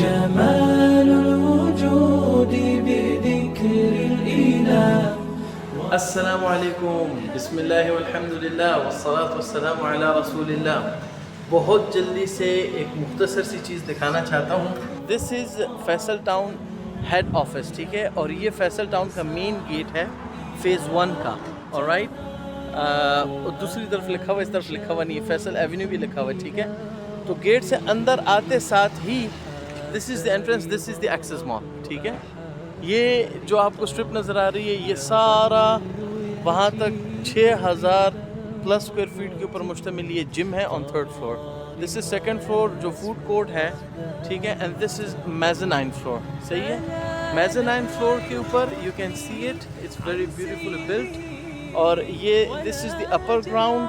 جمال الوجود بذكر الإله. अस्सलामु अलैकुम, बिस्मिल्लाह वल्हम्दुलिल्लाह वस्सलातु वस्सलामु अला रसूलिल्लाह। बहुत जल्दी से एक मुख्तसर सी चीज़ दिखाना चाहता हूँ। This is Faisal town head office, ठीक है। और ये फैसल टाउन का मेन गेट है फ़ेज़ 1 का, ऑलराइट। दूसरी तरफ लिखा हुआ, इस तरफ लिखा हुआ नहीं है, फैसल एवेन्यू भी लिखा हुआ है, ठीक है। तो गेट से अंदर आते साथ ही this is the entrance, this is the Axis Mall, ठीक है। ये जो आपको स्ट्रिप नज़र आ रही है, ये सारा वहाँ तक 6000 प्लस स्क्वायर फीट के ऊपर मुश्तमिल ये जिम है on 3rd floor. This is 2nd floor जो फूड कोर्ट है, ठीक है। And this is mezzanine floor, सही है। मेज़ानाइन फ्लोर के ऊपर you can see it, it's very beautiful built. और ये this is the upper ground,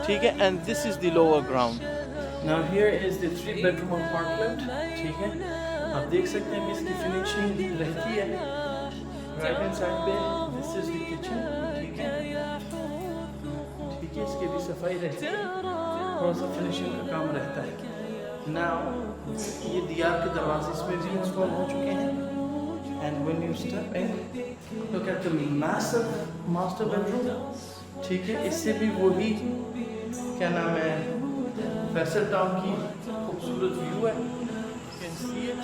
ठीक है। And this is the lower ground. Now here is the 3 bedroom apartment, ठीक है। आप देख सकते हैं कि इसकी फिनिशिंग रहती है। राइट हैंड साइड पे दिस इज़ द किचन, ठीक है, ठीक है। इसकी भी सफाई रहती है, थोड़ा सा फिनिशिंग का काम रहता है। नाउ ये दीवार के दरवाजे इसमें भी इंस्टॉल हो चुके हैं। And when you step in, look at the massive master bedroom, ठीक है। इससे भी वही क्या नाम है, फैसल टाउन की खूबसूरत व्यू है। You can see it.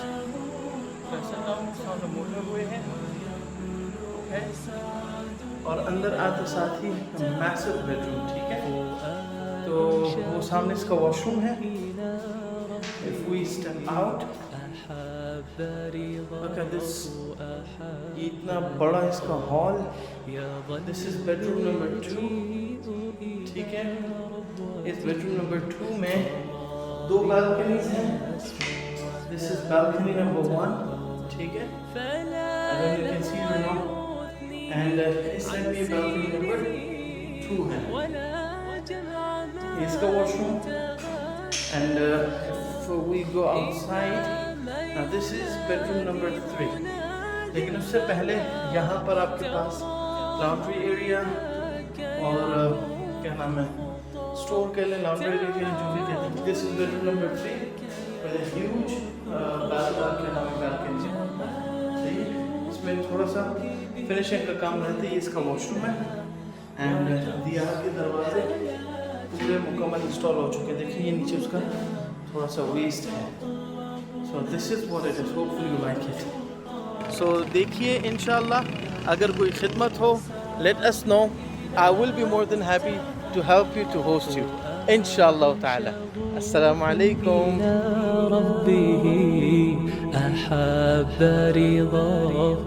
Faisal town सामने मोटे हुए हैं, okay? और अंदर आते साथ ही मैसिव बेडरूम, ठीक है। तो वो सामने इसका वॉशरूम है। If we step out, look at this. ये इतना बड़ा इसका hall. This is bedroom number 2, ठीक है। इस बेडरूम नंबर 2 में 2 बालकनीज हैं। This is balcony number 1, ठीक है। I don't know if you can see it or not. And इस साइड में balcony number 2 है। ये इसका washroom. And if we go outside, now this is bedroom number 3. लेकिन उससे पहले यहाँ पर आपके पास laundry area और क्या नाम है, स्टोर के लिए, laundry area के लिए, जो भी कहते हैं। This is bedroom number 3 with a huge balcony, सही है। इसमें थोड़ा सा फिनिशिंग का काम रहता है। ये इसका वॉशरूम है। एंड दीवार के दरवाजे पूरे मुकम्मल इंस्टॉल हो चुके हैं। देखिए ये नीचे उसका थोड़ा सा वेस्ट है। So this is what it is, hopefully you like it. So देखिए, इंशाल्लाह अगर कोई खिदमत हो, let us know, I will be more than happy to help you, to host you, इंशाल्लाह ताला। अस्सलामु अलैकुम। ربه أحب رضاه